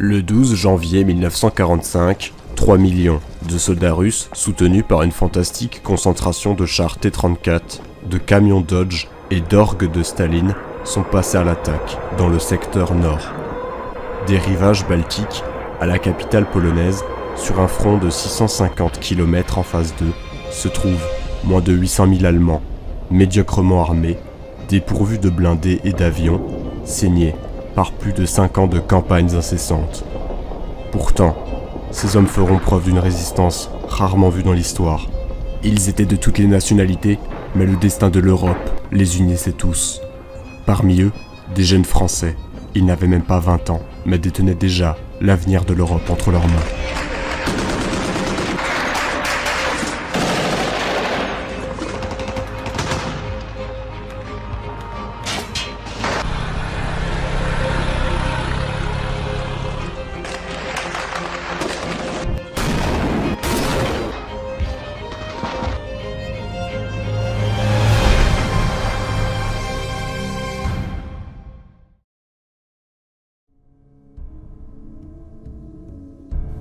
Le 12 janvier 1945, 3 millions de soldats russes, soutenus par une fantastique concentration de chars T-34, de camions Dodge et d'orgues de Staline, sont passés à l'attaque dans le secteur nord. Des rivages baltiques à la capitale polonaise, sur un front de 650 km en phase 2, se trouvent moins de 800 000 Allemands, médiocrement armés, dépourvus de blindés et d'avions, saignés par plus de 5 ans de campagnes incessantes. Pourtant, ces hommes feront preuve d'une résistance rarement vue dans l'histoire. Ils étaient de toutes les nationalités, mais le destin de l'Europe les unissait tous. Parmi eux, des jeunes Français. Ils n'avaient même pas 20 ans, mais détenaient déjà l'avenir de l'Europe entre leurs mains.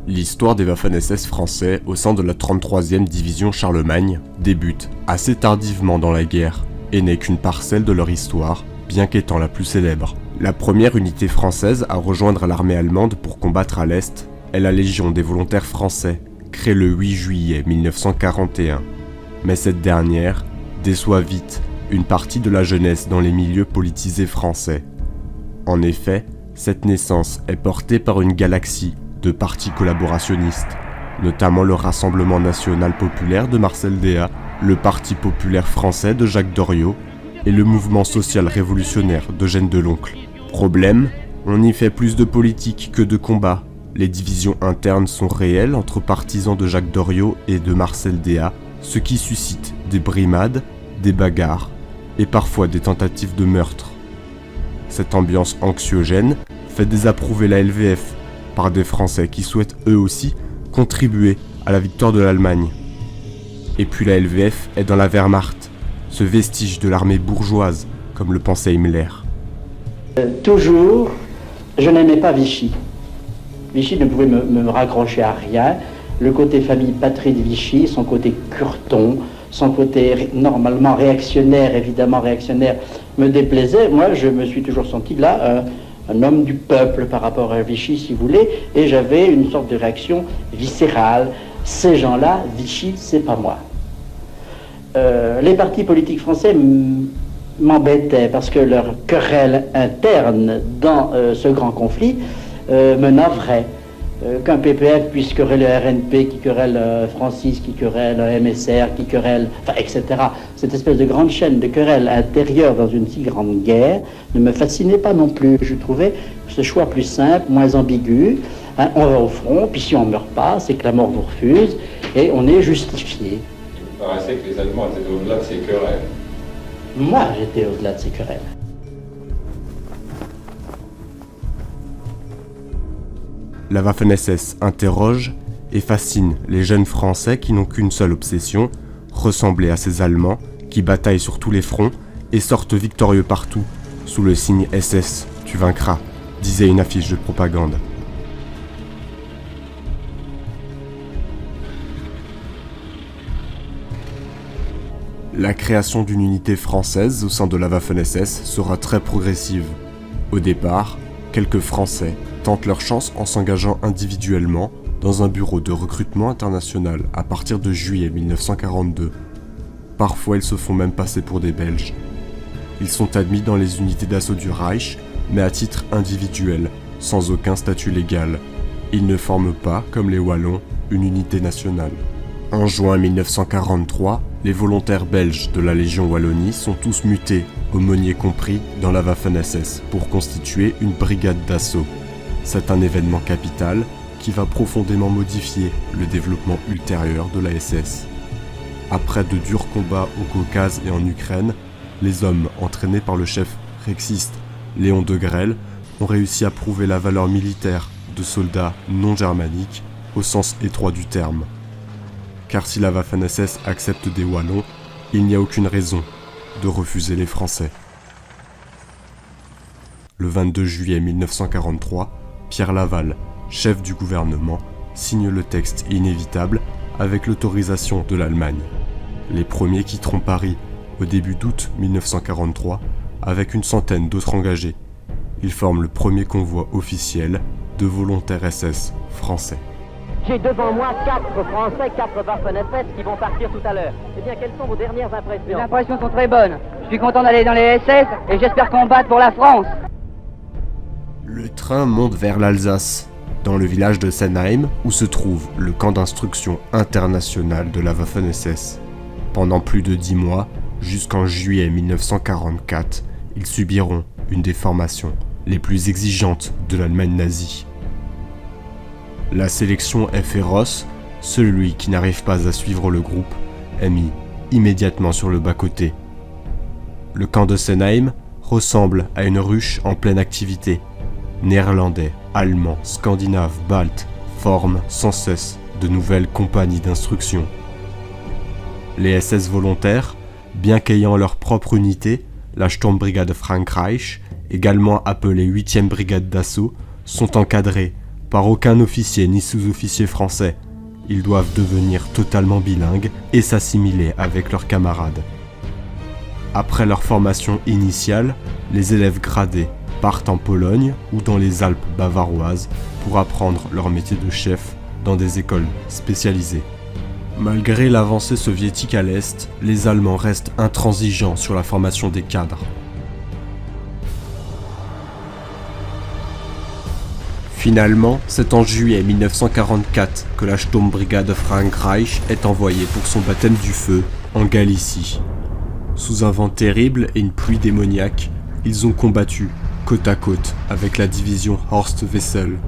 L'histoire des Waffen-SS français au sein de la 33e division Charlemagne débute assez tardivement dans la guerre et n'est qu'une parcelle de leur histoire, bien qu'étant la plus célèbre. La première unité française à rejoindre l'armée allemande pour combattre à l'Est est la Légion des volontaires français, créée le 8 juillet 1941. Mais cette dernière déçoit vite une partie de la jeunesse dans les milieux politisés français. En effet, cette naissance est portée par une galaxie de partis collaborationnistes, notamment le Rassemblement national populaire de Marcel Déat, le Parti populaire français de Jacques Doriot et le mouvement social révolutionnaire d'Eugène Deloncle. Problème, on y fait plus de politique que de combat. Les divisions internes sont réelles entre partisans de Jacques Doriot et de Marcel Déat, ce qui suscite des brimades, des bagarres et parfois des tentatives de meurtre. Cette ambiance anxiogène fait désapprouver la LVF par des Français qui souhaitent eux aussi contribuer à la victoire de l'Allemagne. Et puis la LVF est dans la Wehrmacht, ce vestige de l'armée bourgeoise, comme le pensait Himmler. Toujours, je n'aimais pas Vichy. Vichy ne pouvait me raccrocher à rien. Le côté famille patrie de Vichy, son côté curton, son côté normalement réactionnaire, évidemment réactionnaire, me déplaisait. Moi, je me suis toujours senti là un homme du peuple par rapport à Vichy, si vous voulez, et j'avais une sorte de réaction viscérale. Ces gens-là, Vichy, c'est pas moi. Les partis politiques français m'embêtaient parce que leur querelle interne dans ce grand conflit me navrait. Qu'un PPF puisse quereller le RNP, qui querelle Francis, qui querelle MSR, qui querelle, enfin, etc. Cette espèce de grande chaîne de querelles intérieures dans une si grande guerre ne me fascinait pas non plus. Je trouvais ce choix plus simple, moins ambigu. Hein, on va au front, puis si on ne meurt pas, c'est que la mort vous refuse, et on est justifié. Il paraissait que les Allemands étaient au-delà de ces querelles. Moi, j'étais au-delà de ces querelles. La Waffen-SS interroge et fascine les jeunes Français qui n'ont qu'une seule obsession, ressembler à ces Allemands qui bataillent sur tous les fronts et sortent victorieux partout, sous le signe SS, tu vaincras, disait une affiche de propagande. La création d'une unité française au sein de la Waffen-SS sera très progressive. Au départ, quelques Français tentent leur chance en s'engageant individuellement dans un bureau de recrutement international à partir de juillet 1942. Parfois, ils se font même passer pour des Belges. Ils sont admis dans les unités d'assaut du Reich, mais à titre individuel, sans aucun statut légal. Ils ne forment pas, comme les Wallons, une unité nationale. En juin 1943, les volontaires belges de la Légion Wallonie sont tous mutés, aumôniers compris, dans la Waffen-SS pour constituer une brigade d'assaut. C'est un événement capital qui va profondément modifier le développement ultérieur de la SS. Après de durs combats au Caucase et en Ukraine, les hommes entraînés par le chef rexiste Léon Degrelle ont réussi à prouver la valeur militaire de soldats non germaniques au sens étroit du terme. Car si la Waffen-SS accepte des Wallons, il n'y a aucune raison de refuser les Français. Le 22 juillet 1943, Pierre Laval, chef du gouvernement, signe le texte inévitable avec l'autorisation de l'Allemagne. Les premiers quitteront Paris au début d'août 1943 avec une centaine d'autres engagés. Ils forment le premier convoi officiel de volontaires SS français. J'ai devant moi 4 Français, 4 Waffen-SS qui vont partir tout à l'heure. Eh bien, quelles sont vos dernières impressions? Les impressions sont très bonnes. Je suis content d'aller dans les SS et j'espère combattre pour la France. Le train monte vers l'Alsace, dans le village de Senheim, où se trouve le camp d'instruction international de la Waffen-SS. Pendant plus de 10 mois, jusqu'en juillet 1944, ils subiront une des formations les plus exigeantes de l'Allemagne nazie. La sélection est féroce, celui qui n'arrive pas à suivre le groupe est mis immédiatement sur le bas-côté. Le camp de Senheim ressemble à une ruche en pleine activité. Néerlandais, Allemands, Scandinaves, Baltes forment sans cesse de nouvelles compagnies d'instruction. Les SS volontaires, bien qu'ayant leur propre unité, la Sturmbrigade Frankreich, également appelée 8e brigade d'assaut, sont encadrés par aucun officier ni sous-officier français. Ils doivent devenir totalement bilingues et s'assimiler avec leurs camarades. Après leur formation initiale, les élèves gradés partent en Pologne ou dans les Alpes bavaroises pour apprendre leur métier de chef dans des écoles spécialisées. Malgré l'avancée soviétique à l'Est, les Allemands restent intransigeants sur la formation des cadres. Finalement, c'est en juillet 1944 que la Sturmbrigade Frankreich est envoyée pour son baptême du feu en Galicie. Sous un vent terrible et une pluie démoniaque, ils ont combattu côte à côte avec la division Horst Wessel.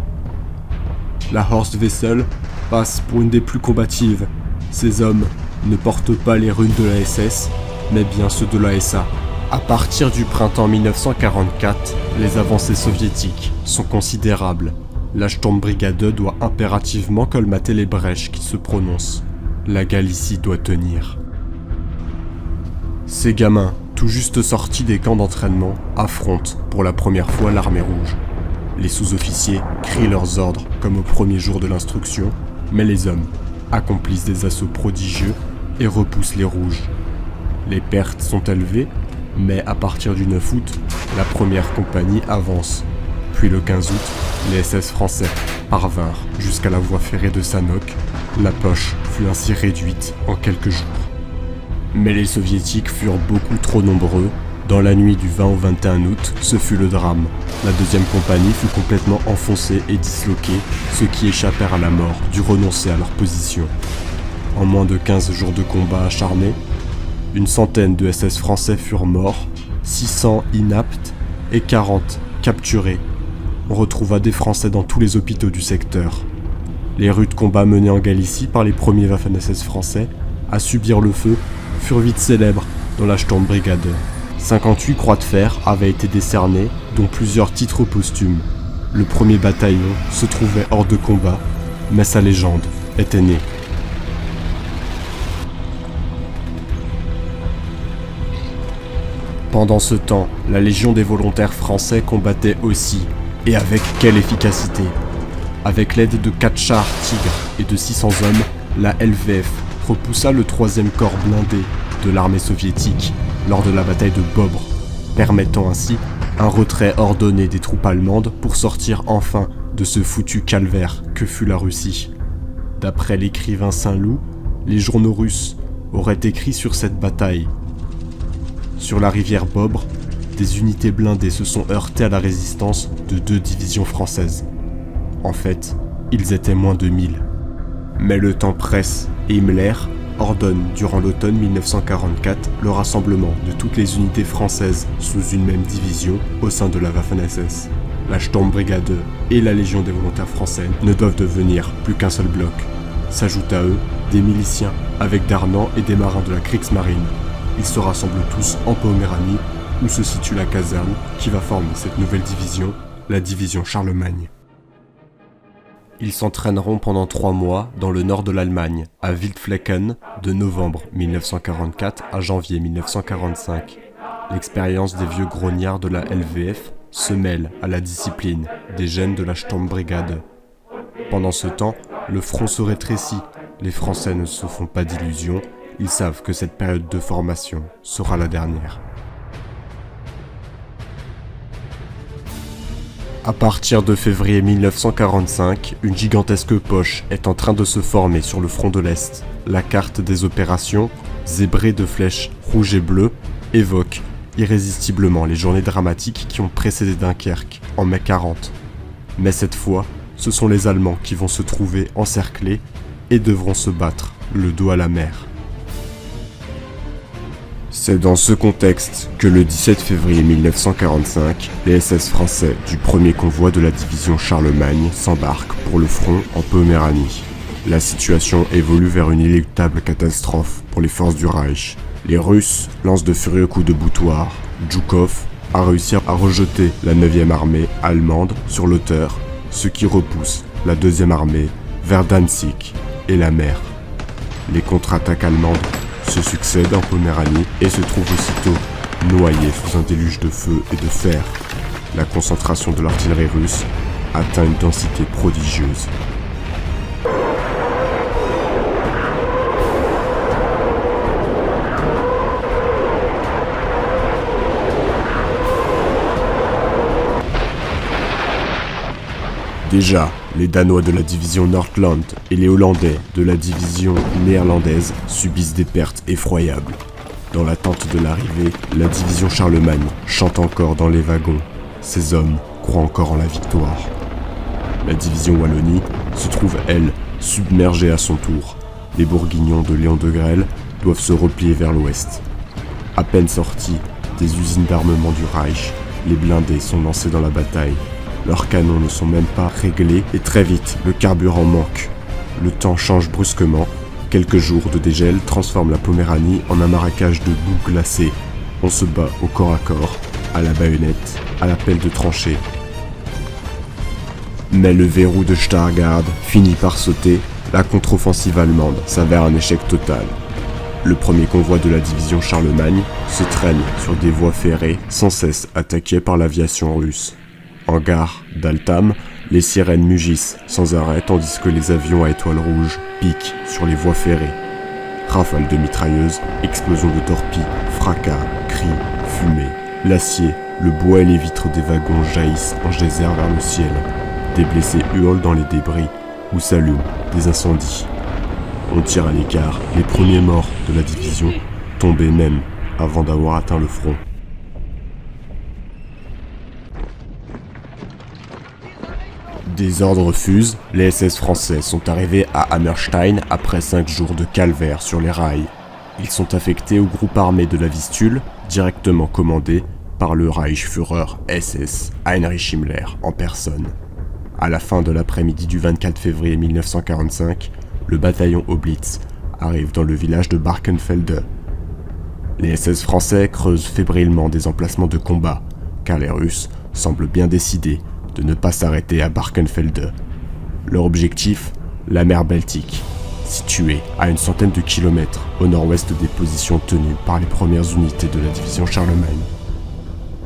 La Horst Wessel passe pour une des plus combatives. Ces hommes ne portent pas les runes de la SS, mais bien ceux de la SA. À partir du printemps 1944, les avancées soviétiques sont considérables. La Sturmbrigade doit impérativement colmater les brèches qui se prononcent. La Galicie doit tenir. Ces gamins, tout juste sortis des camps d'entraînement, affrontent pour la première fois l'armée rouge. Les sous-officiers crient leurs ordres comme au premier jour de l'instruction, mais les hommes accomplissent des assauts prodigieux et repoussent les rouges. Les pertes sont élevées, mais à partir du 9 août, la première compagnie avance. Puis le 15 août, les SS français parvinrent jusqu'à la voie ferrée de Sanok. La poche fut ainsi réduite en quelques jours. Mais les soviétiques furent beaucoup trop nombreux. Dans la nuit du 20 au 21 août, ce fut le drame. La deuxième compagnie fut complètement enfoncée et disloquée. Ceux qui échappèrent à la mort durent renoncer à leur position. En moins de 15 jours de combat acharnés, une centaine de SS français furent morts, 600 inaptes et 40 capturés. On retrouva des Français dans tous les hôpitaux du secteur. Les rudes combats menés en Galicie par les premiers Waffen-SS français à subir le feu furent vite célèbres dans la Sturmbrigade. 58 croix de fer avaient été décernées, dont plusieurs titres posthumes. Le premier bataillon se trouvait hors de combat, mais sa légende était née. Pendant ce temps, la Légion des volontaires français combattait aussi, et avec quelle efficacité! Avec l'aide de 4 chars Tigre et de 600 hommes, la LVF repoussa le 3e corps blindé de l'armée soviétique lors de la bataille de Bobre, permettant ainsi un retrait ordonné des troupes allemandes pour sortir enfin de ce foutu calvaire que fut la Russie. D'après l'écrivain Saint-Loup, les journaux russes auraient écrit sur cette bataille. Sur la rivière Bobre, des unités blindées se sont heurtées à la résistance de 2 divisions françaises. En fait, ils étaient moins de 1000. Mais le temps presse et Himmler ordonne durant l'automne 1944 le rassemblement de toutes les unités françaises sous une même division au sein de la Waffen-SS. La Sturmbrigade et la Légion des volontaires français ne doivent devenir plus qu'un seul bloc. S'ajoutent à eux des miliciens avec Darnan et des marins de la Kriegsmarine. Ils se rassemblent tous en Poméranie où se situe la caserne qui va former cette nouvelle division, la division Charlemagne. Ils s'entraîneront pendant 3 mois dans le nord de l'Allemagne, à Wildflecken, de novembre 1944 à janvier 1945. L'expérience des vieux grognards de la LVF se mêle à la discipline des jeunes de la Sturmbrigade. Pendant ce temps, le front se rétrécit, les Français ne se font pas d'illusions, ils savent que cette période de formation sera la dernière. À partir de février 1945, une gigantesque poche est en train de se former sur le front de l'Est. La carte des opérations, zébrée de flèches rouges et bleues, évoque irrésistiblement les journées dramatiques qui ont précédé Dunkerque en mai 40. Mais cette fois, ce sont les Allemands qui vont se trouver encerclés et devront se battre le dos à la mer. C'est dans ce contexte que le 17 février 1945, les SS français du premier convoi de la division Charlemagne s'embarquent pour le front en Poméranie. La situation évolue vers une inéluctable catastrophe pour les forces du Reich. Les Russes lancent de furieux coups de boutoir. Zhukov a réussi à rejeter la 9e armée allemande sur l'Otter, ce qui repousse la 2e armée vers Danzig et la mer. Les contre-attaques allemandes se succèdent en Poméranie et se trouvent aussitôt noyées sous un déluge de feu et de fer. La concentration de l'artillerie russe atteint une densité prodigieuse. Déjà, les Danois de la division Nordland et les Hollandais de la division néerlandaise subissent des pertes effroyables. Dans l'attente de l'arrivée, la division Charlemagne chante encore dans les wagons. Ses hommes croient encore en la victoire. La division Wallonie se trouve, elle, submergée à son tour. Les bourguignons de Léon de Grelle doivent se replier vers l'ouest. À peine sortis des usines d'armement du Reich, les blindés sont lancés dans la bataille. Leurs canons ne sont même pas réglés et très vite, le carburant manque. Le temps change brusquement. Quelques jours de dégel transforment la Poméranie en un marécage de boue glacée. On se bat au corps à corps, à la baïonnette, à la pelle de tranchée. Mais le verrou de Stargard finit par sauter, la contre-offensive allemande s'avère un échec total. Le premier convoi de la division Charlemagne se traîne sur des voies ferrées sans cesse attaquées par l'aviation russe. En gare d'Altam, les sirènes mugissent sans arrêt tandis que les avions à étoiles rouges piquent sur les voies ferrées. Rafales de mitrailleuses, explosions de torpilles, fracas, cris, fumée. L'acier, le bois et les vitres des wagons jaillissent en geyser vers le ciel. Des blessés hurlent dans les débris ou s'allument des incendies. On tire à l'écart les premiers morts de la division, tombés même avant d'avoir atteint le front. Des ordres fusent, les SS français sont arrivés à Hammerstein après 5 jours de calvaire sur les rails. Ils sont affectés au groupe armé de la Vistule, directement commandé par le Reichsführer SS Heinrich Himmler en personne. À la fin de l'après-midi du 24 février 1945, le bataillon Oblitz arrive dans le village de Barkenfelde. Les SS français creusent fébrilement des emplacements de combat, car les Russes semblent bien décidés de ne pas s'arrêter à Barkenfelde. Leur objectif, la mer Baltique, située à une centaine de kilomètres au nord-ouest des positions tenues par les premières unités de la division Charlemagne.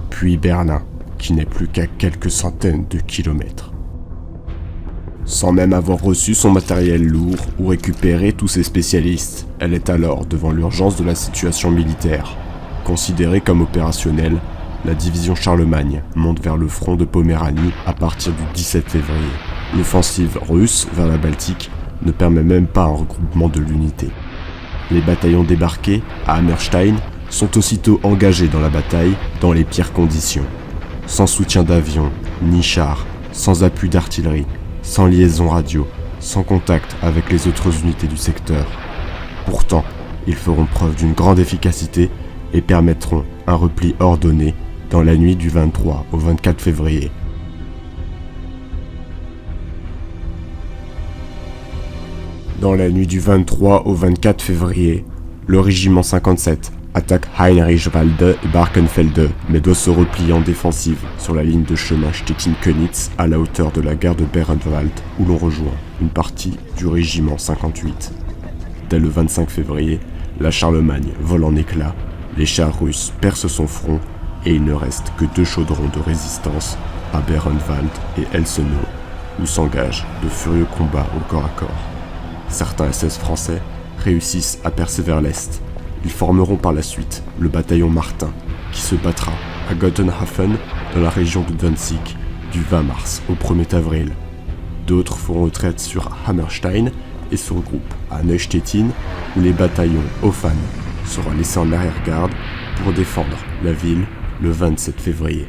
Puis Berlin, qui n'est plus qu'à quelques centaines de kilomètres. Sans même avoir reçu son matériel lourd ou récupéré tous ses spécialistes, elle est alors devant l'urgence de la situation militaire. Considérée comme opérationnelle, la division Charlemagne monte vers le front de Poméranie à partir du 17 février. L'offensive russe vers la Baltique ne permet même pas un regroupement de l'unité. Les bataillons débarqués à Hammerstein sont aussitôt engagés dans la bataille dans les pires conditions. Sans soutien d'avion, ni chars, sans appui d'artillerie, sans liaison radio, sans contact avec les autres unités du secteur. Pourtant, ils feront preuve d'une grande efficacité et permettront un repli ordonné dans la nuit du 23 au 24 février. Dans la nuit du 23 au 24 février, le régiment 57 attaque Heinrichswalde et Barkenfelde, mais doit se replier en défensive sur la ligne de chemin Stettin-Könitz à la hauteur de la gare de Behrenwald, où l'on rejoint une partie du régiment 58. Dès le 25 février, la Charlemagne vole en éclats, les chars russes percent son front et il ne reste que 2 chaudrons de résistance à Berenwald et Elsenau, où s'engagent de furieux combats au corps à corps. Certains SS français réussissent à percer vers l'est. Ils formeront par la suite le bataillon Martin, qui se battra à Gotenhafen dans la région de Danzig du 20 mars au 1er avril. D'autres feront retraite sur Hammerstein et se regroupent à Neustetten, où les bataillons Hoffmann seront laissés en arrière-garde pour défendre la ville le 27 février.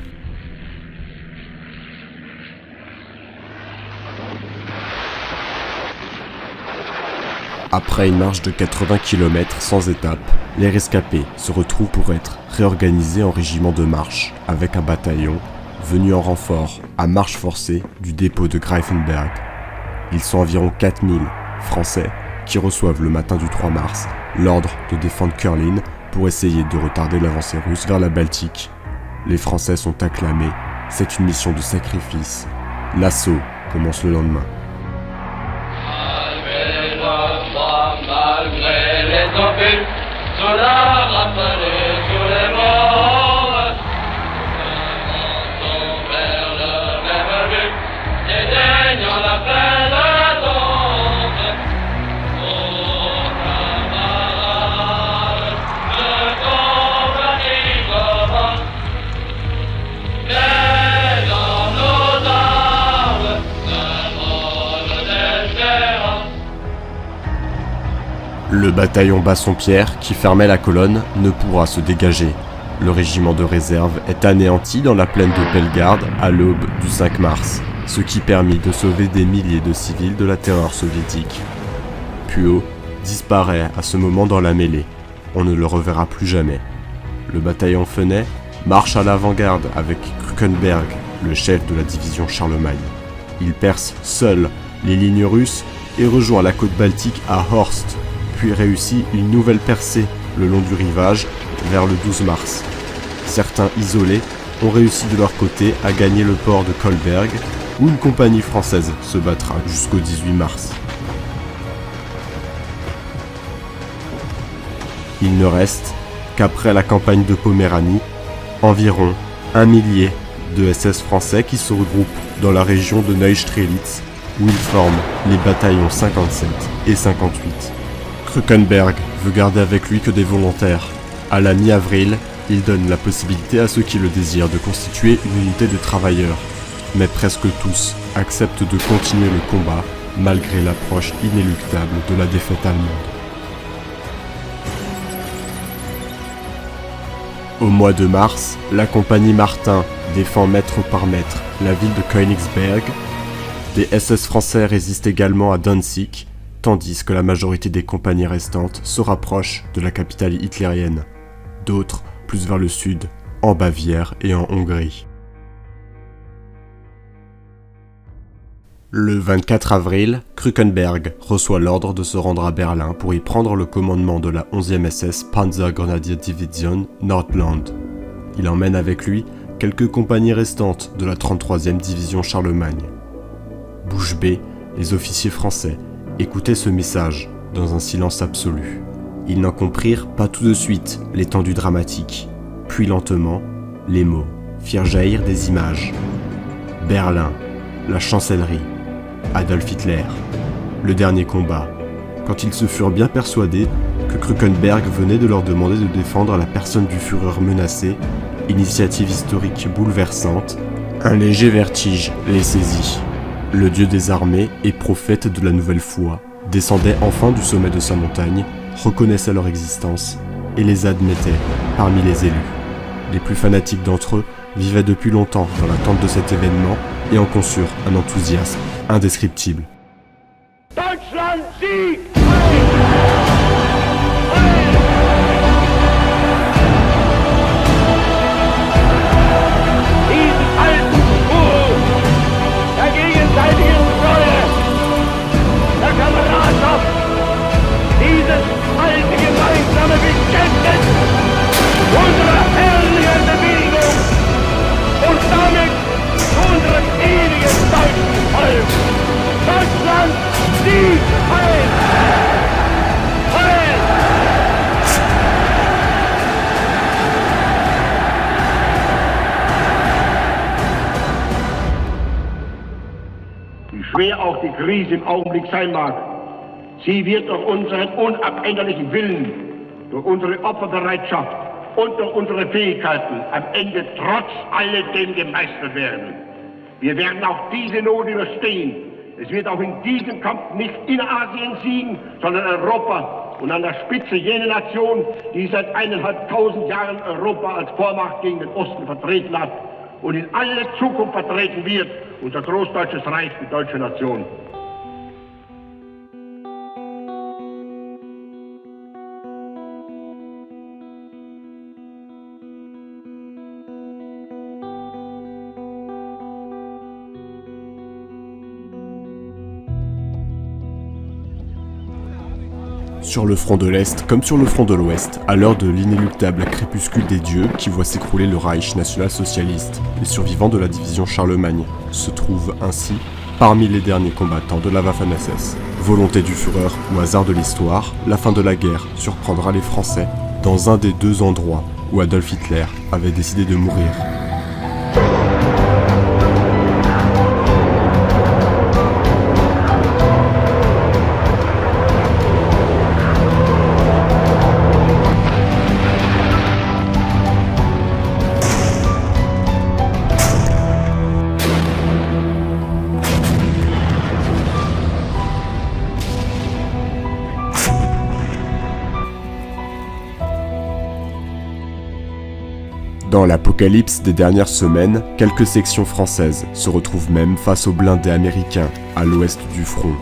Après une marche de 80 km sans étape, les rescapés se retrouvent pour être réorganisés en régiment de marche avec un bataillon venu en renfort à marche forcée du dépôt de Greifenberg. Ils sont environ 4000 Français qui reçoivent le matin du 3 mars l'ordre de défendre Kurlin pour essayer de retarder l'avancée russe vers la Baltique. Les Français sont acclamés, c'est une mission de sacrifice. L'assaut commence le lendemain. Le bataillon Bassompierre, qui fermait la colonne, ne pourra se dégager. Le régiment de réserve est anéanti dans la plaine de Bellegarde à l'aube du 5 mars, ce qui permit de sauver des milliers de civils de la terreur soviétique. Puot disparaît à ce moment dans la mêlée. On ne le reverra plus jamais. Le bataillon Fenet marche à l'avant-garde avec Krukenberg, le chef de la division Charlemagne. Il perce seul les lignes russes et rejoint la côte baltique à Horst, puis réussit une nouvelle percée le long du rivage vers le 12 mars. Certains isolés ont réussi de leur côté à gagner le port de Kolberg, où une compagnie française se battra jusqu'au 18 mars. Il ne reste qu'après la campagne de Poméranie, environ 1 millier de SS français qui se regroupent dans la région de Neustrelitz, où ils forment les bataillons 57 et 58. Krukenberg veut garder avec lui que des volontaires. À la mi-avril, il donne la possibilité à ceux qui le désirent de constituer une unité de travailleurs. Mais presque tous acceptent de continuer le combat malgré l'approche inéluctable de la défaite allemande. Au mois de mars, la compagnie Martin défend mètre par mètre la ville de Königsberg. Des SS français résistent également à Danzig, tandis que la majorité des compagnies restantes se rapprochent de la capitale hitlérienne. D'autres, plus vers le sud, en Bavière et en Hongrie. Le 24 avril, Krukenberg reçoit l'ordre de se rendre à Berlin pour y prendre le commandement de la 11e SS Panzergrenadierdivision Nordland. Il emmène avec lui quelques compagnies restantes de la 33e division Charlemagne. Bouche bée, les officiers français écoutaient ce message dans un silence absolu. Ils n'en comprirent pas tout de suite l'étendue dramatique. Puis lentement, les mots firent jaillir des images. Berlin, la chancellerie, Adolf Hitler, le dernier combat, quand ils se furent bien persuadés que Krukenberg venait de leur demander de défendre la personne du Führer menacé, initiative historique bouleversante, un léger vertige les saisit. Le dieu des armées et prophète de la nouvelle foi descendait enfin du sommet de sa montagne, reconnaissait leur existence et les admettait parmi les élus. Les plus fanatiques d'entre eux vivaient depuis longtemps dans l'attente de cet événement et en conçurent un enthousiasme indescriptible. Deutschland siegt! Diesen alten Spur der gegenseitigen Treue, der Kameradschaft, dieses alte gemeinsame Bekenntnis unserer herrlichen Bewegung und damit unseres ewigen deutschen Volks. Krise im Augenblick sein mag, sie wird durch unseren unabänderlichen Willen, durch unsere Opferbereitschaft und durch unsere Fähigkeiten am Ende trotz alledem gemeistert werden. Wir werden auch diese Not überstehen. Es wird auch in diesem Kampf nicht Innerasien siegen, sondern Europa und an der Spitze jene Nation, die seit 1500 Jahren Europa als Vormacht gegen den Osten vertreten hat und in alle Zukunft vertreten wird, unser großdeutsches Reich, die deutsche Nation. Sur le front de l'Est comme sur le front de l'Ouest, à l'heure de l'inéluctable crépuscule des dieux qui voit s'écrouler le Reich national-socialiste, les survivants de la division Charlemagne se trouvent ainsi parmi les derniers combattants de la Waffen-SS. Volonté du Führer ou hasard de l'histoire, la fin de la guerre surprendra les Français dans un des deux endroits où Adolf Hitler avait décidé de mourir. Dans l'apocalypse des dernières semaines, quelques sections françaises se retrouvent même face aux blindés américains à l'ouest du front.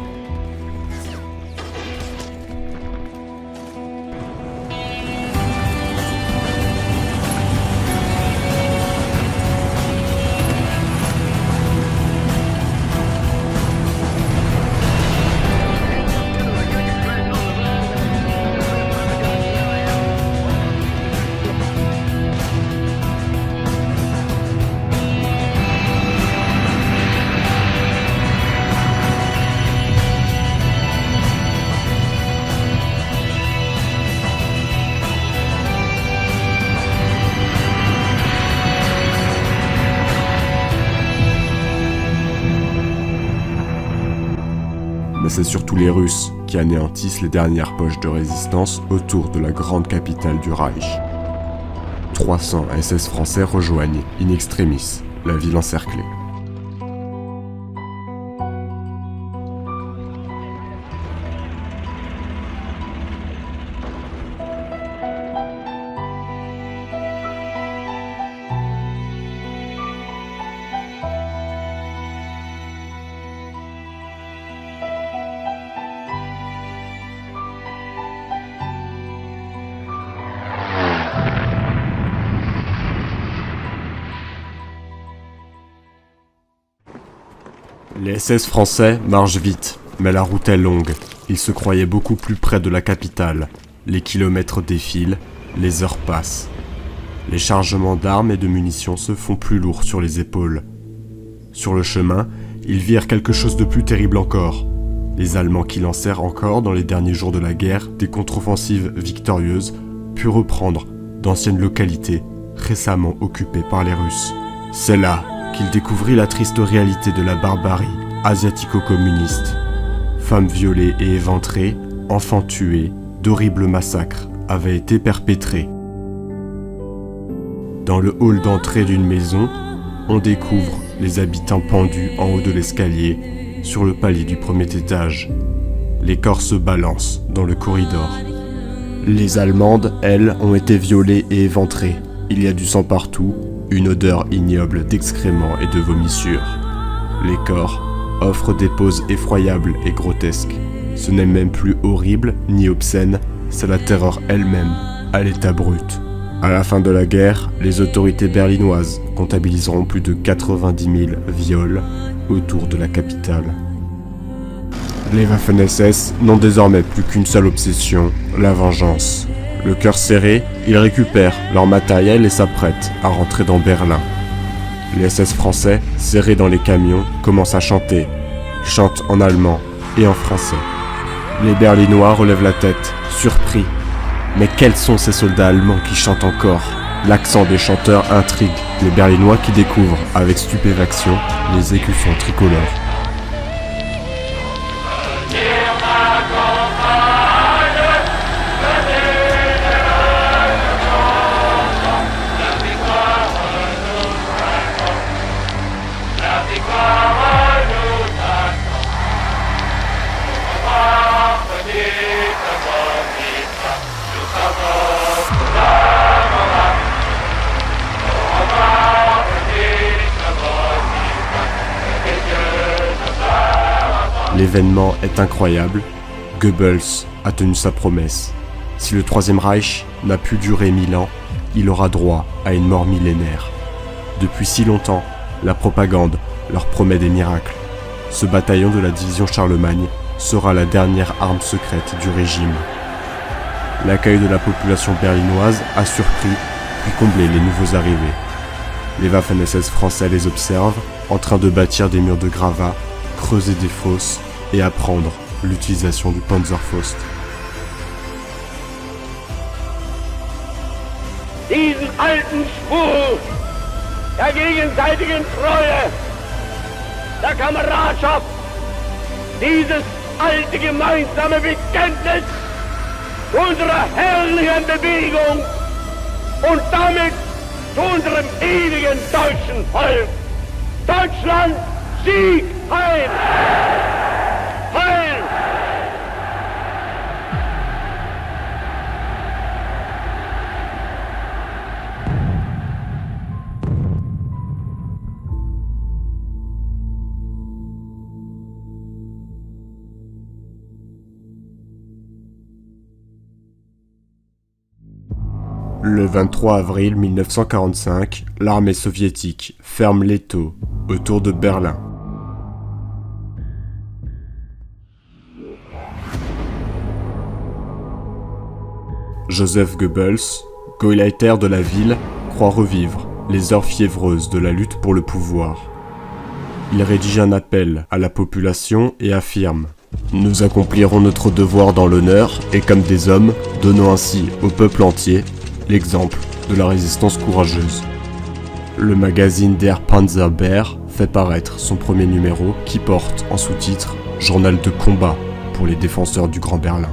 Mais c'est surtout les Russes qui anéantissent les dernières poches de résistance autour de la grande capitale du Reich. 300 SS français rejoignent in extremis la ville encerclée. Les SS français marchent vite, mais la route est longue. Ils se croyaient beaucoup plus près de la capitale. Les kilomètres défilent, les heures passent. Les chargements d'armes et de munitions se font plus lourds sur les épaules. Sur le chemin, ils virent quelque chose de plus terrible encore. Les Allemands qui lancèrent encore dans les derniers jours de la guerre des contre-offensives victorieuses purent reprendre d'anciennes localités récemment occupées par les Russes. C'est là qu'il découvrit la triste réalité de la barbarie asiatico-communiste. Femmes violées et éventrées, enfants tués, d'horribles massacres avaient été perpétrés. Dans le hall d'entrée d'une maison, on découvre les habitants pendus en haut de l'escalier, sur le palier du premier étage. Les corps se balancent dans le corridor. Les Allemandes, elles, ont été violées et éventrées. Il y a du sang partout, une odeur ignoble d'excréments et de vomissures. Les corps offrent des poses effroyables et grotesques. Ce n'est même plus horrible ni obscène, c'est la terreur elle-même, à l'état brut. À la fin de la guerre, les autorités berlinoises comptabiliseront plus de 90 000 viols autour de la capitale. Les Waffen-SS n'ont désormais plus qu'une seule obsession, la vengeance. Le cœur serré, ils récupèrent leur matériel et s'apprêtent à rentrer dans Berlin. Les SS français, serrés dans les camions, commencent à chanter. Ils chantent en allemand et en français. Les Berlinois relèvent la tête, surpris. Mais quels sont ces soldats allemands qui chantent encore ? L'accent des chanteurs intrigue les Berlinois qui découvrent, avec stupéfaction, les écussons tricolores. L'événement est incroyable, Goebbels a tenu sa promesse. Si le Troisième Reich n'a pu durer 1000 ans, il aura droit à une mort millénaire. Depuis si longtemps, la propagande leur promet des miracles. Ce bataillon de la division Charlemagne sera la dernière arme secrète du régime. L'accueil de la population berlinoise a surpris puis comblé les nouveaux arrivés. Les Waffen-SS français les observent, en train de bâtir des murs de gravats, creuser des fosses et apprendre l'utilisation du Panzerfaust. Diesen alten Schwur der gegenseitigen Treue, der Kameradschaft, dieses alte gemeinsame Bekenntnis unserer herrlichen Bewegung und damit zu unserem ewigen deutschen Volk. Deutschland, Sieg, Heil! Heil! Le 23 avril 1945, l'armée soviétique ferme l'étau autour de Berlin. Joseph Goebbels, Gauleiter de la ville, croit revivre les heures fiévreuses de la lutte pour le pouvoir. Il rédige un appel à la population et affirme « Nous accomplirons notre devoir dans l'honneur et comme des hommes, donnant ainsi au peuple entier l'exemple de la résistance courageuse. » Le magazine Der Panzerbeer fait paraître son premier numéro qui porte en sous-titre « Journal de combat pour les défenseurs du Grand Berlin ».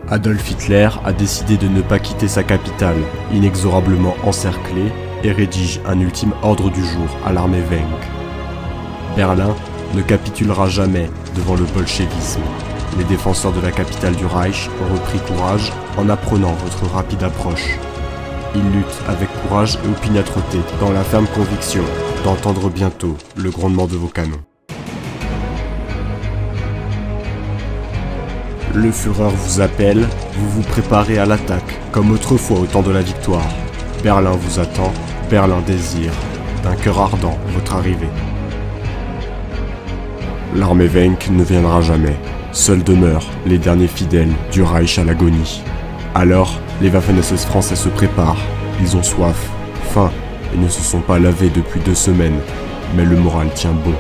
Adolf Hitler a décidé de ne pas quitter sa capitale, inexorablement encerclée, et rédige un ultime ordre du jour à l'armée Wenck. Berlin ne capitulera jamais devant le bolchevisme. Les défenseurs de la capitale du Reich ont repris courage en apprenant votre rapide approche. Ils luttent avec courage et opiniâtreté dans la ferme conviction d'entendre bientôt le grondement de vos canons. Le Führer vous appelle, vous vous préparez à l'attaque, comme autrefois au temps de la victoire. Berlin vous attend, Berlin désire, d'un cœur ardent, votre arrivée. L'armée Wenck ne viendra jamais. Seuls demeurent les derniers fidèles du Reich à l'agonie. Alors, les Waffen-SS français se préparent. Ils ont soif, faim, et ne se sont pas lavés depuis 2 semaines. Mais le moral tient bon.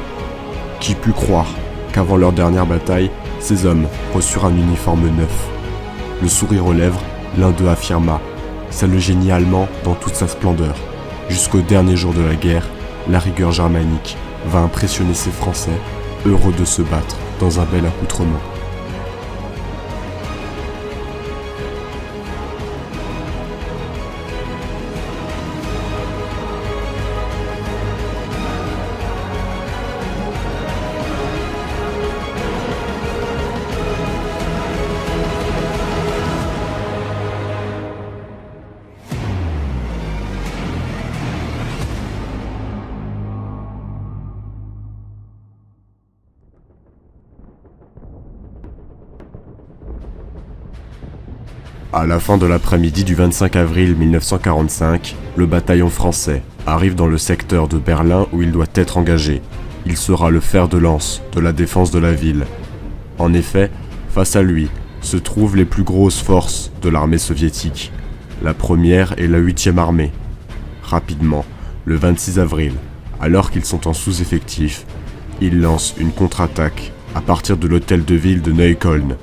Qui put croire qu'avant leur dernière bataille, ces hommes reçurent un uniforme neuf. Le sourire aux lèvres, l'un d'eux affirma « C'est le génie allemand dans toute sa splendeur. » Jusqu'au dernier jour de la guerre, la rigueur germanique va impressionner ces Français, heureux de se battre dans un bel accoutrement. À la fin de l'après-midi du 25 avril 1945, le bataillon français arrive dans le secteur de Berlin où il doit être engagé. Il sera le fer de lance de la défense de la ville. En effet, face à lui se trouvent les plus grosses forces de l'armée soviétique. La première est la 8e armée. Rapidement, le 26 avril, alors qu'ils sont en sous-effectif, ils lancent une contre-attaque à partir de l'hôtel de ville de Neukölln.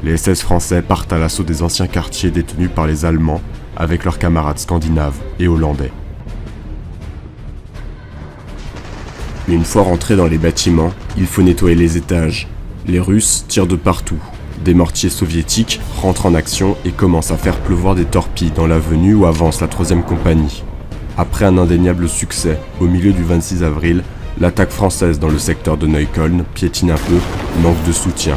Les SS français partent à l'assaut des anciens quartiers détenus par les Allemands avec leurs camarades scandinaves et hollandais. Une fois rentrés dans les bâtiments, il faut nettoyer les étages. Les Russes tirent de partout. Des mortiers soviétiques rentrent en action et commencent à faire pleuvoir des torpilles dans l'avenue où avance la 3e compagnie. Après un indéniable succès, au milieu du 26 avril, l'attaque française dans le secteur de Neukölln piétine un peu, manque de soutien.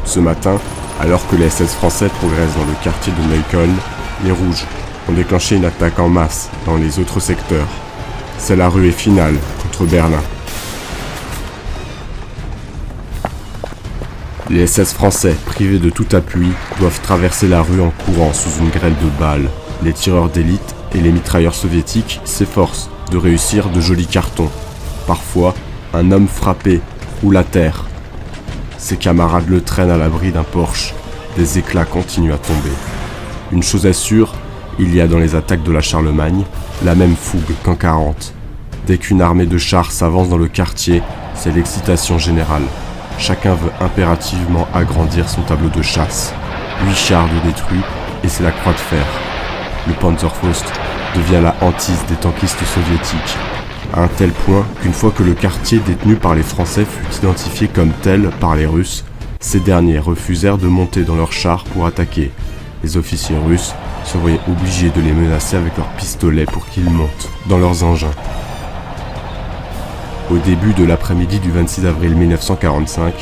Ce matin, alors que les SS français progressent dans le quartier de Neukölln, les Rouges ont déclenché une attaque en masse dans les autres secteurs. C'est la ruée finale contre Berlin. Les SS français, privés de tout appui, doivent traverser la rue en courant sous une grêle de balles. Les tireurs d'élite et les mitrailleurs soviétiques s'efforcent de réussir de jolis cartons. Parfois, un homme frappé roule à terre. Ses camarades le traînent à l'abri d'un Porsche. Des éclats continuent à tomber. Une chose est sûre, il y a dans les attaques de la Charlemagne la même fougue qu'en 40. Dès qu'une armée de chars s'avance dans le quartier, c'est l'excitation générale. Chacun veut impérativement agrandir son tableau de chasse. 8 chars de détruits et c'est la croix de fer. Le Panzerfaust devient la hantise des tankistes soviétiques, à un tel point qu'une fois que le quartier détenu par les Français fut identifié comme tel par les Russes, ces derniers refusèrent de monter dans leurs chars pour attaquer. Les officiers russes se voyaient obligés de les menacer avec leurs pistolets pour qu'ils montent dans leurs engins. Au début de l'après-midi du 26 avril 1945,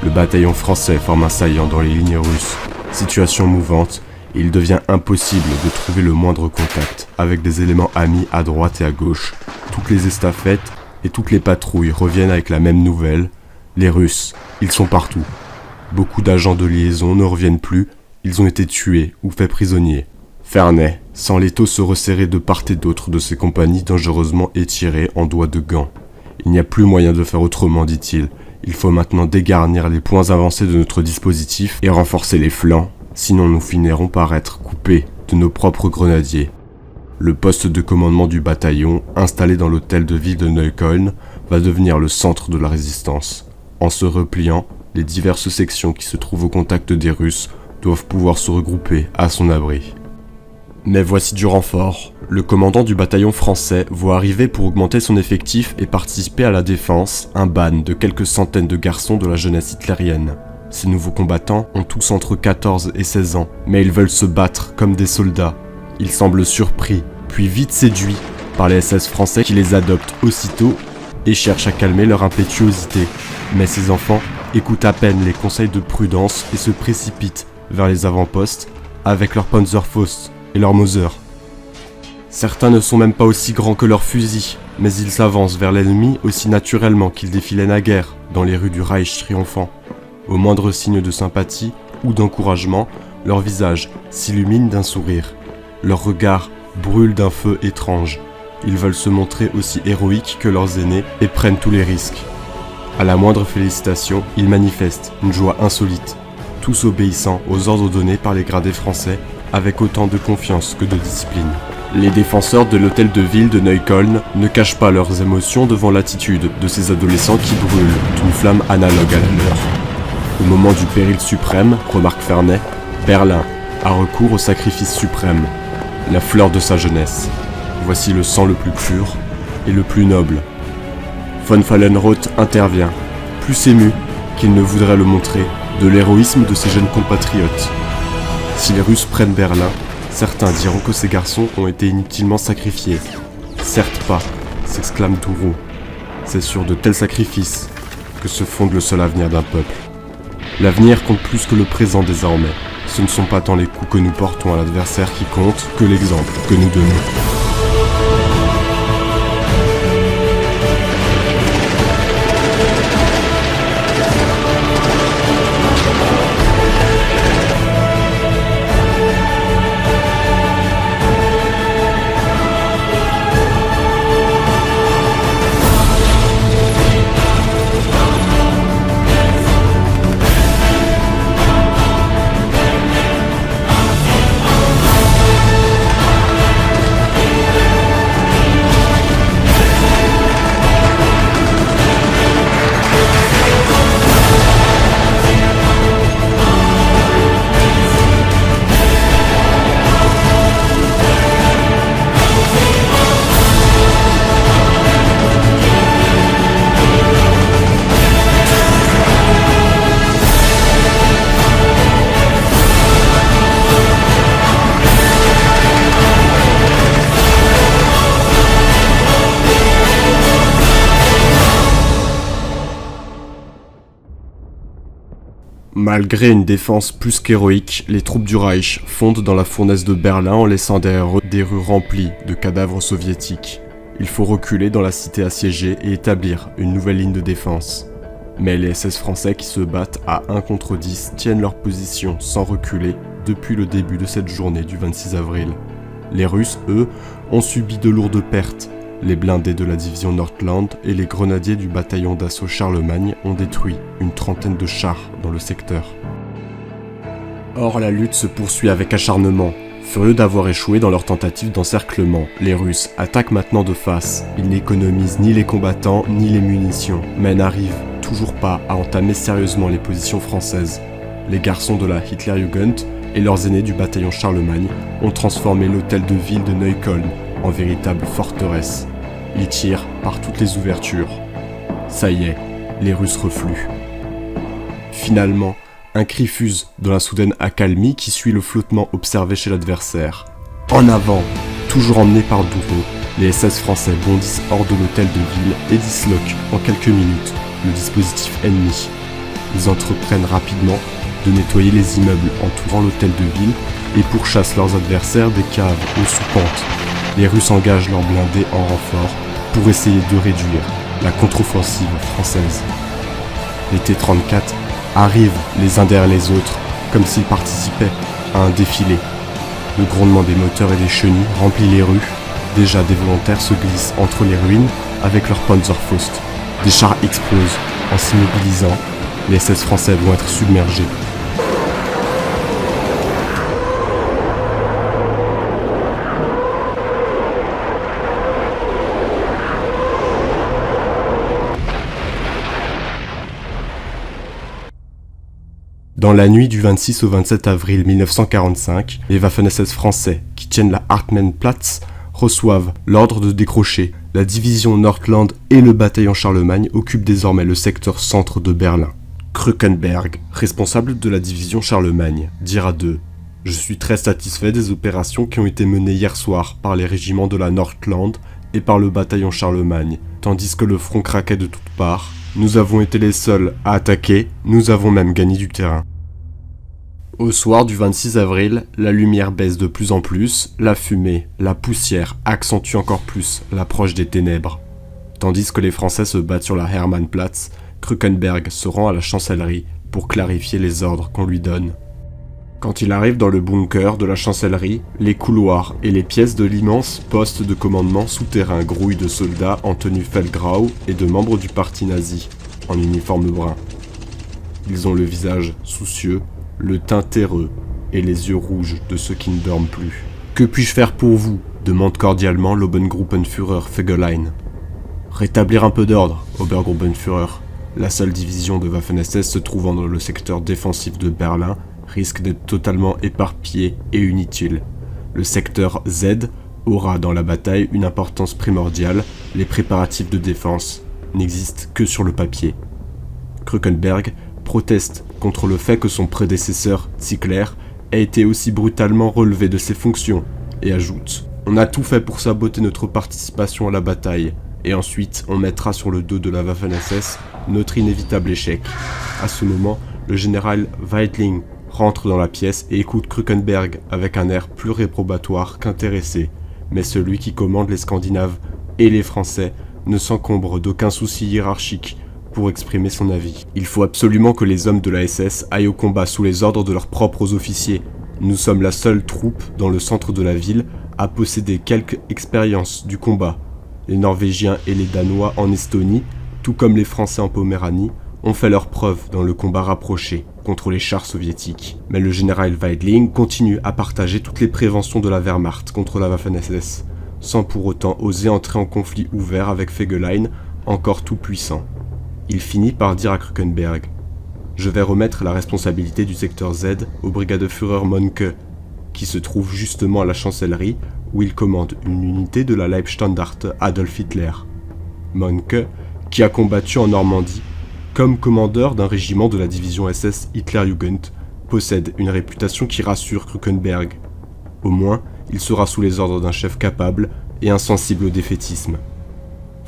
le bataillon français forme un saillant dans les lignes russes. Situation mouvante, et il devient impossible de trouver le moindre contact avec des éléments amis à droite et à gauche. Toutes les estafettes et toutes les patrouilles reviennent avec la même nouvelle. Les Russes, ils sont partout. Beaucoup d'agents de liaison ne reviennent plus, ils ont été tués ou faits prisonniers. Ferney sent l'étau se resserrer de part et d'autre de ses compagnies dangereusement étirées en doigts de gants. Il n'y a plus moyen de faire autrement, dit-il. Il faut maintenant dégarnir les points avancés de notre dispositif et renforcer les flancs, sinon nous finirons par être coupés de nos propres grenadiers. Le poste de commandement du bataillon, installé dans l'hôtel de ville de Neukölln, va devenir le centre de la résistance. En se repliant, les diverses sections qui se trouvent au contact des Russes doivent pouvoir se regrouper à son abri. Mais voici du renfort. Le commandant du bataillon français voit arriver pour augmenter son effectif et participer à la défense un ban de quelques centaines de garçons de la jeunesse hitlérienne. Ces nouveaux combattants ont tous entre 14 et 16 ans, mais ils veulent se battre comme des soldats. Ils semblent surpris, puis vite séduits par les SS français qui les adoptent aussitôt et cherchent à calmer leur impétuosité. Mais ces enfants écoutent à peine les conseils de prudence et se précipitent vers les avant-postes avec leur Panzerfaust et leur Mauser. Certains ne sont même pas aussi grands que leurs fusils, mais ils s'avancent vers l'ennemi aussi naturellement qu'ils défilaient naguère dans les rues du Reich triomphant. Au moindre signe de sympathie ou d'encouragement, leur visage s'illumine d'un sourire. Leur regard brûle d'un feu étrange. Ils veulent se montrer aussi héroïques que leurs aînés et prennent tous les risques. À la moindre félicitation, ils manifestent une joie insolite, tous obéissant aux ordres donnés par les gradés français avec autant de confiance que de discipline. Les défenseurs de l'hôtel de ville de Neukölln ne cachent pas leurs émotions devant l'attitude de ces adolescents qui brûlent d'une flamme analogue à la leur. Au moment du péril suprême, remarque Ferney, Berlin a recours au sacrifice suprême, la fleur de sa jeunesse. Voici le sang le plus pur et le plus noble. Von Fallenroth intervient, plus ému qu'il ne voudrait le montrer, de l'héroïsme de ses jeunes compatriotes. Si les Russes prennent Berlin, certains diront que ces garçons ont été inutilement sacrifiés. Certes pas, s'exclame Tourou. C'est sur de tels sacrifices que se fonde le seul avenir d'un peuple. L'avenir compte plus que le présent désormais. Ce ne sont pas tant les coups que nous portons à l'adversaire qui comptent que l'exemple que nous donnons. Malgré une défense plus qu'héroïque, les troupes du Reich fondent dans la fournaise de Berlin en laissant derrière eux des rues remplies de cadavres soviétiques. Il faut reculer dans la cité assiégée et établir une nouvelle ligne de défense. Mais les SS français qui se battent à 1 contre 10 tiennent leur position sans reculer depuis le début de cette journée du 26 avril. Les Russes, eux, ont subi de lourdes pertes. Les blindés de la division Nordland et les grenadiers du bataillon d'assaut Charlemagne ont détruit une trentaine de chars dans le secteur. Or, la lutte se poursuit avec acharnement. Furieux d'avoir échoué dans leur tentative d'encerclement, les Russes attaquent maintenant de face. Ils n'économisent ni les combattants ni les munitions, mais n'arrivent toujours pas à entamer sérieusement les positions françaises. Les garçons de la Hitlerjugend et leurs aînés du bataillon Charlemagne ont transformé l'hôtel de ville de Neukölln en véritable forteresse. Ils tirent par toutes les ouvertures. Ça y est, les Russes refluent. Finalement, un cri fuse dans la soudaine accalmie qui suit le flottement observé chez l'adversaire. En avant, toujours emmenés par Douro, les SS français bondissent hors de l'hôtel de ville et disloquent en quelques minutes le dispositif ennemi. Ils entreprennent rapidement de nettoyer les immeubles entourant l'hôtel de ville et pourchassent leurs adversaires des caves aux sous-pentes. Les Russes engagent leurs blindés en renfort pour essayer de réduire la contre-offensive française. Les T-34 arrivent les uns derrière les autres, comme s'ils participaient à un défilé. Le grondement des moteurs et des chenilles remplit les rues. Déjà des volontaires se glissent entre les ruines avec leurs Panzerfaust. Des chars explosent en s'immobilisant. Les SS français vont être submergés. Dans la nuit du 26 au 27 avril 1945, les Waffen-SS français qui tiennent la Hartmannplatz reçoivent l'ordre de décrocher. La division Nordland et le bataillon Charlemagne occupent désormais le secteur centre de Berlin. Krückenberg, responsable de la division Charlemagne, dira d'eux: « Je suis très satisfait des opérations qui ont été menées hier soir par les régiments de la Nordland et par le bataillon Charlemagne, tandis que le front craquait de toutes parts. Nous avons été les seuls à attaquer, nous avons même gagné du terrain. » Au soir du 26 avril, la lumière baisse de plus en plus, la fumée, la poussière accentuent encore plus l'approche des ténèbres. Tandis que les Français se battent sur la Hermannplatz, Krückenberg se rend à la chancellerie pour clarifier les ordres qu'on lui donne. Quand il arrive dans le bunker de la chancellerie, les couloirs et les pièces de l'immense poste de commandement souterrain grouillent de soldats en tenue Feldgrau et de membres du parti nazi, en uniforme brun. Ils ont le visage soucieux, le teint terreux et les yeux rouges de ceux qui ne dorment plus. « Que puis-je faire pour vous ?» demande cordialement l'Obergruppenführer Fegelein. « Rétablir un peu d'ordre, Obergruppenführer. La seule division de Waffen-SS se trouvant dans le secteur défensif de Berlin risque d'être totalement éparpillée et inutile. Le secteur Z aura dans la bataille une importance primordiale, les préparatifs de défense n'existent que sur le papier. » Krückenberg proteste contre le fait que son prédécesseur, Zickler, ait été aussi brutalement relevé de ses fonctions, et ajoute « On a tout fait pour saboter notre participation à la bataille, et ensuite on mettra sur le dos de la Waffen-SS notre inévitable échec. » À ce moment, le général Weidling rentre dans la pièce et écoute Krückenberg avec un air plus réprobatoire qu'intéressé, mais celui qui commande les Scandinaves et les Français ne s'encombre d'aucun souci hiérarchique pour exprimer son avis. « Il faut absolument que les hommes de la SS aillent au combat sous les ordres de leurs propres officiers. Nous sommes la seule troupe dans le centre de la ville à posséder quelque expérience du combat. Les Norvégiens et les Danois en Estonie, tout comme les Français en Poméranie, ont fait leurs preuves dans le combat rapproché contre les chars soviétiques. Mais le général Weidling continue à partager toutes les préventions de la Wehrmacht contre la Waffen-SS, sans pour autant oser entrer en conflit ouvert avec Fegelein, encore tout puissant. Il finit par dire à Krückenberg « Je vais remettre la responsabilité du secteur Z au Brigadeführer Monke, qui se trouve justement à la chancellerie, où il commande une unité de la Leibstandarte Adolf Hitler. Monke, qui a combattu en Normandie, comme commandeur d'un régiment de la division SS Hitlerjugend, possède une réputation qui rassure Krückenberg. Au moins, il sera sous les ordres d'un chef capable et insensible au défaitisme. »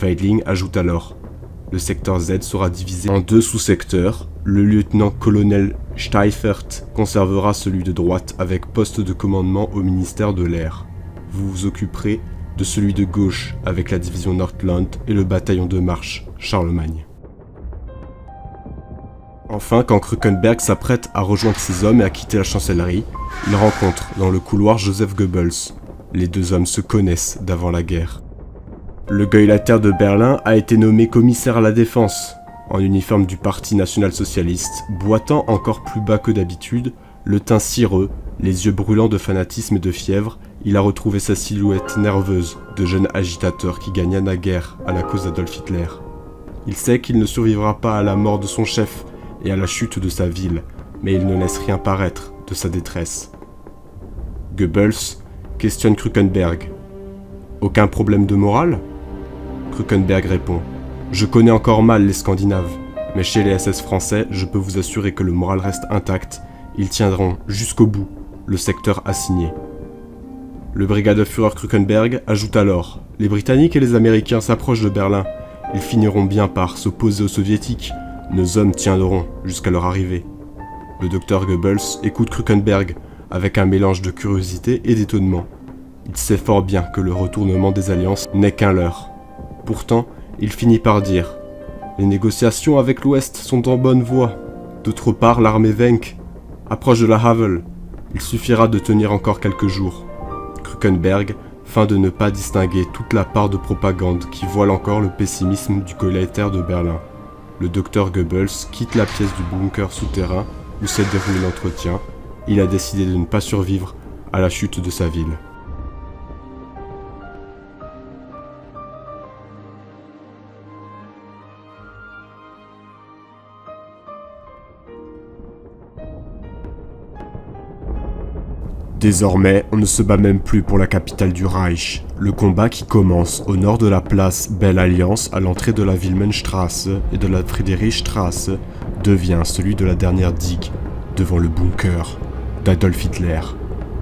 Weidling ajoute alors « Le secteur Z sera divisé en 2 sous-secteurs. Le lieutenant-colonel Steifert conservera celui de droite avec poste de commandement au ministère de l'Air. Vous vous occuperez de celui de gauche avec la division Nordland et le bataillon de marche Charlemagne. Enfin, quand Krukenberg s'apprête à rejoindre ses hommes et à quitter la chancellerie, il rencontre dans le couloir Joseph Goebbels. Les deux hommes se connaissent d'avant la guerre. Le Gauleiter de Berlin a été nommé commissaire à la défense. En uniforme du Parti national-socialiste, boitant encore plus bas que d'habitude, le teint cireux, les yeux brûlants de fanatisme et de fièvre, il a retrouvé sa silhouette nerveuse de jeune agitateur qui gagna naguère à la cause d'Adolf Hitler. Il sait qu'il ne survivra pas à la mort de son chef et à la chute de sa ville, mais il ne laisse rien paraître de sa détresse. Goebbels questionne Krukenberg. « Aucun problème de morale ?» Krukenberg répond « Je connais encore mal les Scandinaves, mais chez les SS français, je peux vous assurer que le moral reste intact. Ils tiendront jusqu'au bout le secteur assigné. » Le Brigadeführer Krukenberg ajoute alors « Les Britanniques et les Américains s'approchent de Berlin. Ils finiront bien par s'opposer aux Soviétiques. Nos hommes tiendront jusqu'à leur arrivée. » Le docteur Goebbels écoute Krukenberg avec un mélange de curiosité et d'étonnement. Il sait fort bien que le retournement des alliances n'est qu'un leurre. Pourtant, il finit par dire « Les négociations avec l'Ouest sont en bonne voie. D'autre part, l'armée vaincue approche de la Havel. Il suffira de tenir encore quelques jours. » Krukenberg feint de ne pas distinguer toute la part de propagande qui voile encore le pessimisme du Gauleiter de Berlin. Le docteur Goebbels quitte la pièce du bunker souterrain où s'est déroulé l'entretien. Il a décidé de ne pas survivre à la chute de sa ville. Désormais, on ne se bat même plus pour la capitale du Reich. Le combat qui commence au nord de la place Belle Alliance à l'entrée de la Wilhelmstrasse et de la Friedrichstrasse devient celui de la dernière digue devant le bunker d'Adolf Hitler.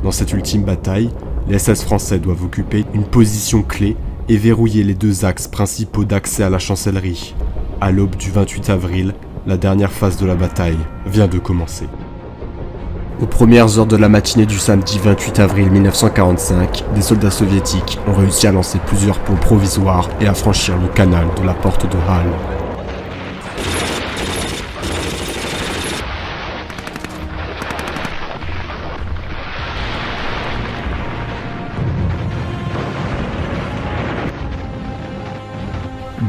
Dans cette ultime bataille, les SS français doivent occuper une position clé et verrouiller les deux axes principaux d'accès à la chancellerie. À l'aube du 28 avril, la dernière phase de la bataille vient de commencer. Aux premières heures de la matinée du samedi 28 avril 1945, des soldats soviétiques ont réussi à lancer plusieurs ponts provisoires et à franchir le canal de la porte de Halle.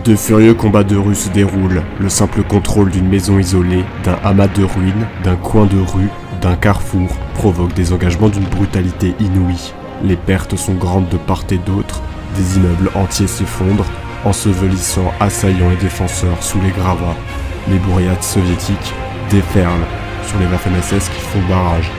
De furieux combats de rue se déroulent, le simple contrôle d'une maison isolée, d'un amas de ruines, d'un coin de rue, d'un carrefour, provoque des engagements d'une brutalité inouïe. Les pertes sont grandes de part et d'autre, des immeubles entiers s'effondrent, ensevelissant assaillants et défenseurs sous les gravats. Les bourriades soviétiques déferlent sur les Waffen-SS qui font barrage.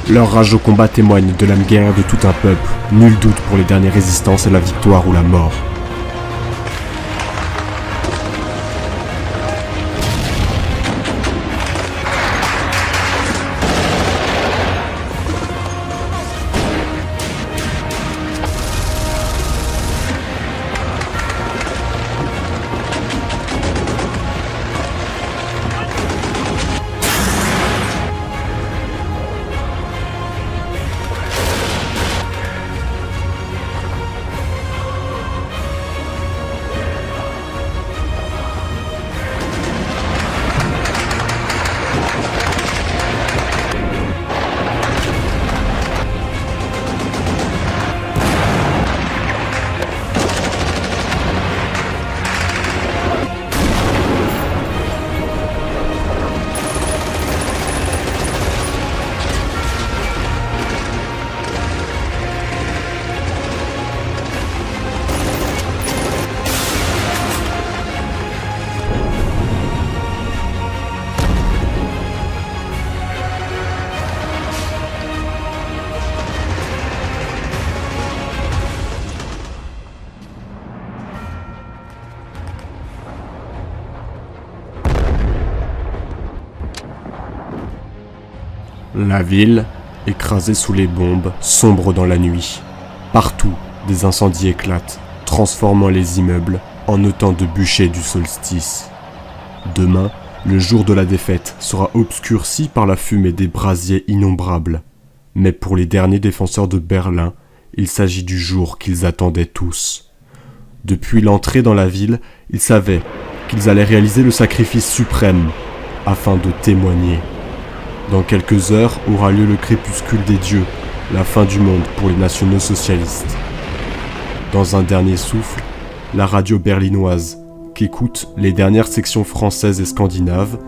Leur rage au combat témoigne de l'âme guerrière de tout un peuple. Nul doute pour les dernières résistances, c'est la victoire ou la mort. La ville, écrasée sous les bombes, sombre dans la nuit. Partout, des incendies éclatent, transformant les immeubles en autant de bûchers du solstice. Demain, le jour de la défaite sera obscurci par la fumée des brasiers innombrables. Mais pour les derniers défenseurs de Berlin, il s'agit du jour qu'ils attendaient tous. Depuis l'entrée dans la ville, ils savaient qu'ils allaient réaliser le sacrifice suprême afin de témoigner. Dans quelques heures aura lieu le crépuscule des dieux, la fin du monde pour les nationaux socialistes. Dans un dernier souffle, la radio berlinoise, qu'écoutent les dernières sections françaises et scandinaves,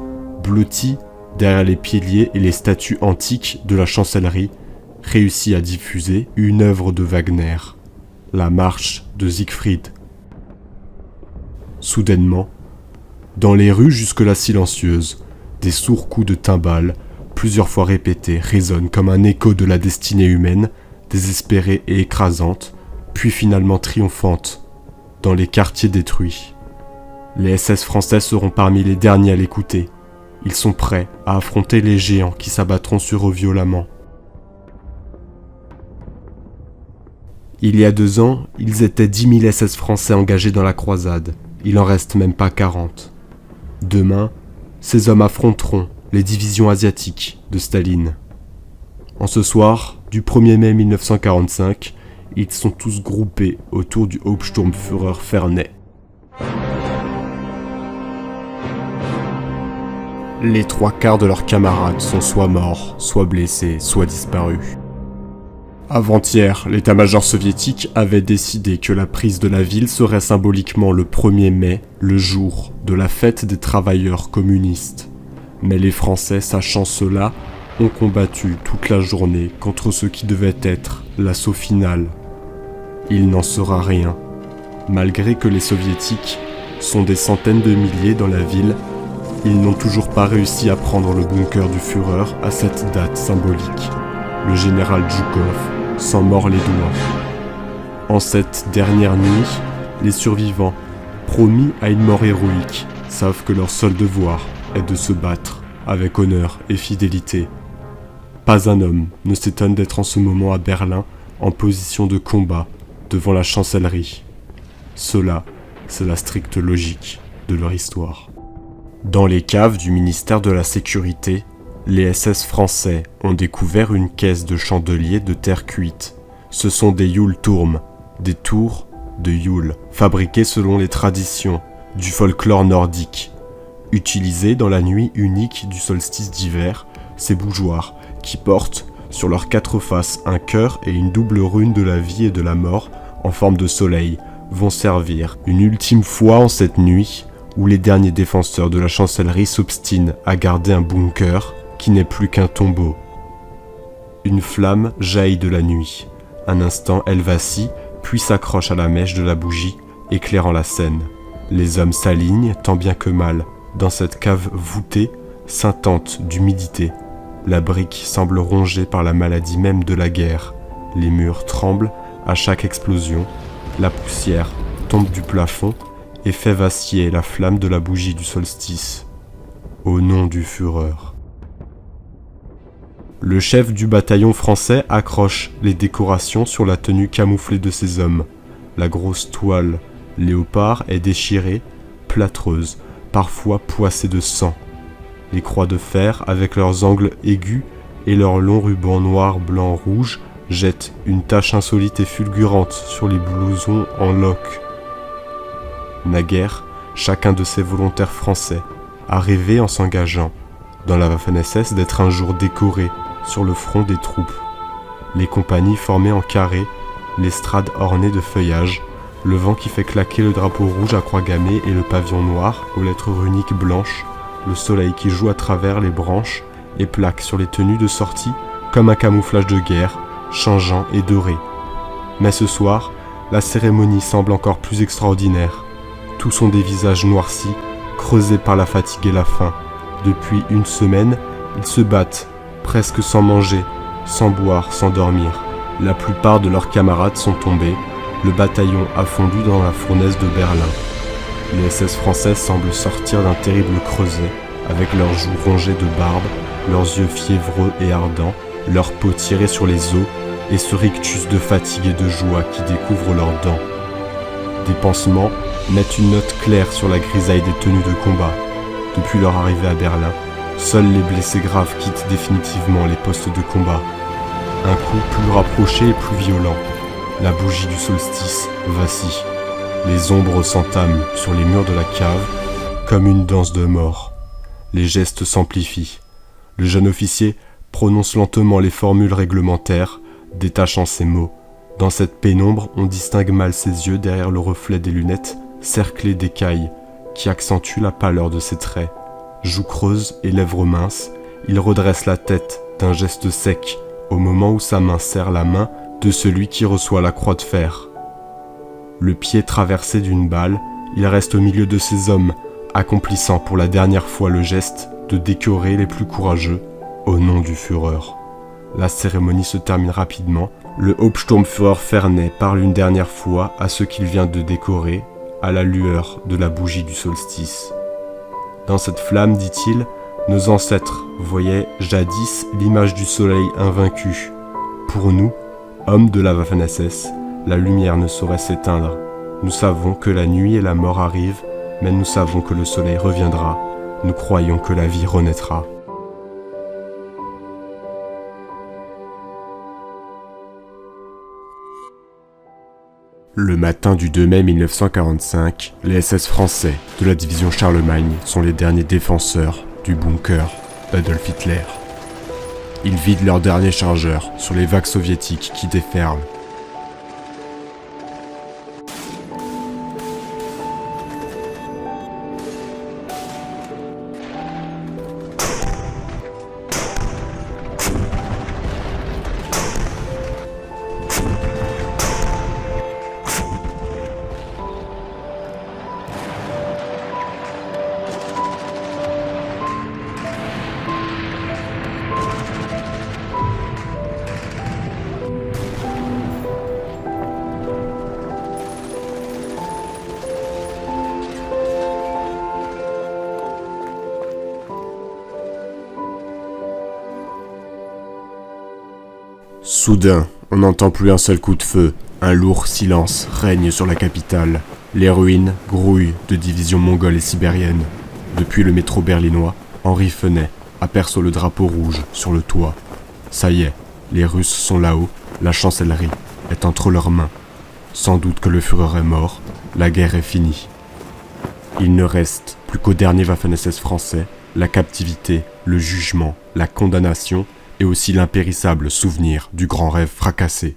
blottie derrière les piliers et les statues antiques de la chancellerie, réussit à diffuser une œuvre de Wagner, la marche de Siegfried. Soudainement, dans les rues jusque-là silencieuses, des sourds coups de timbales, plusieurs fois répétés, résonnent comme un écho de la destinée humaine, désespérée et écrasante, puis finalement triomphante, dans les quartiers détruits. Les SS français seront parmi les derniers à l'écouter. Ils sont prêts à affronter les géants qui s'abattront sur eux violemment. Il y a 2 ans, ils étaient 10 000 SS français engagés dans la croisade. Il en reste même pas 40. Demain, ces hommes affronteront les divisions asiatiques de Staline. En ce soir, du 1er mai 1945, ils sont tous groupés autour du Hauptsturmführer Ferney. Les 3/4 de leurs camarades sont soit morts, soit blessés, soit disparus. Avant-hier, l'état-major soviétique avait décidé que la prise de la ville serait symboliquement le 1er mai, le jour de la fête des travailleurs communistes. Mais les Français, sachant cela, ont combattu toute la journée contre ce qui devait être l'assaut final. Il n'en sera rien. Malgré que les Soviétiques sont des centaines de milliers dans la ville, ils n'ont toujours pas réussi à prendre le bunker du Führer à cette date symbolique. Le général Djoukov s'en mord les doigts. En cette dernière nuit, les survivants, promis à une mort héroïque, savent que leur seul devoir est de se battre avec honneur et fidélité. Pas un homme ne s'étonne d'être en ce moment à Berlin en position de combat devant la chancellerie. Cela, c'est la stricte logique de leur histoire. Dans les caves du ministère de la Sécurité, les SS français ont découvert une caisse de chandeliers de terre cuite. Ce sont des Yule-Turm, des tours de Yule, fabriquées selon les traditions du folklore nordique. Utilisés dans la nuit unique du solstice d'hiver, ces bougeoirs, qui portent sur leurs 4 faces un cœur et une double rune de la vie et de la mort en forme de soleil, vont servir une ultime fois en cette nuit où les derniers défenseurs de la chancellerie s'obstinent à garder un bunker qui n'est plus qu'un tombeau. Une flamme jaillit de la nuit. Un instant, elle vacille, puis s'accroche à la mèche de la bougie, éclairant la scène. Les hommes s'alignent, tant bien que mal, dans cette cave voûtée, scintante d'humidité. La brique semble rongée par la maladie même de la guerre. Les murs tremblent à chaque explosion. La poussière tombe du plafond et fait vaciller la flamme de la bougie du solstice. Au nom du Führer. Le chef du bataillon français accroche les décorations sur la tenue camouflée de ses hommes. La grosse toile léopard est déchirée, plâtreuse, parfois poissée de sang. Les croix de fer, avec leurs angles aigus et leurs longs rubans noirs, blancs, rouges, jettent une tache insolite et fulgurante sur les blousons en loques. Naguère, chacun de ces volontaires français a rêvé en s'engageant dans la Waffen-SS d'être un jour décoré sur le front des troupes. Les compagnies formées en carré, l'estrade ornée de feuillages, le vent qui fait claquer le drapeau rouge à croix gammée et le pavillon noir aux lettres runiques blanches, le soleil qui joue à travers les branches et plaque sur les tenues de sortie comme un camouflage de guerre, changeant et doré. Mais ce soir, la cérémonie semble encore plus extraordinaire. Tous sont des visages noircis, creusés par la fatigue et la faim. Depuis 1 semaine, ils se battent, presque sans manger, sans boire, sans dormir. La plupart de leurs camarades sont tombés, le bataillon a fondu dans la fournaise de Berlin. Les SS français semblent sortir d'un terrible creuset, avec leurs joues rongées de barbe, leurs yeux fiévreux et ardents, leur peau tirée sur les os, et ce rictus de fatigue et de joie qui découvre leurs dents. Des pansements mettent une note claire sur la grisaille des tenues de combat. Depuis leur arrivée à Berlin, seuls les blessés graves quittent définitivement les postes de combat. Un coup plus rapproché et plus violent. La bougie du solstice vacille. Les ombres s'entament sur les murs de la cave comme une danse de mort. Les gestes s'amplifient. Le jeune officier prononce lentement les formules réglementaires, détachant ses mots. Dans cette pénombre, on distingue mal ses yeux derrière le reflet des lunettes, cerclées d'écailles, qui accentuent la pâleur de ses traits. Joues creuses et lèvres minces, il redresse la tête d'un geste sec, au moment où sa main serre la main de celui qui reçoit la croix de fer. Le pied traversé d'une balle, il reste au milieu de ces hommes, accomplissant pour la dernière fois le geste de décorer les plus courageux au nom du Führer. La cérémonie se termine rapidement. Le Hauptsturmführer Ferney parle une dernière fois à ceux qu'il vient de décorer à la lueur de la bougie du solstice. Dans cette flamme, dit-il, nos ancêtres voyaient jadis l'image du soleil invaincu. Pour nous, hommes de la Waffen-SS, la lumière ne saurait s'éteindre. Nous savons que la nuit et la mort arrivent, mais nous savons que le soleil reviendra. Nous croyons que la vie renaîtra. Le matin du 2 mai 1945, les SS français de la division Charlemagne sont les derniers défenseurs du bunker d'Adolf Hitler. Ils vident leur dernier chargeur sur les vagues soviétiques qui déferlent. Soudain, on n'entend plus un seul coup de feu. Un lourd silence règne sur la capitale. Les ruines grouillent de divisions mongoles et sibériennes. Depuis le métro berlinois, Henri Fenet aperçoit le drapeau rouge sur le toit. Ça y est, les Russes sont là-haut, la chancellerie est entre leurs mains. Sans doute que le Führer est mort, la guerre est finie. Il ne reste plus qu'au dernier Waffen-SS français, la captivité, le jugement, la condamnation et aussi l'impérissable souvenir du grand rêve fracassé.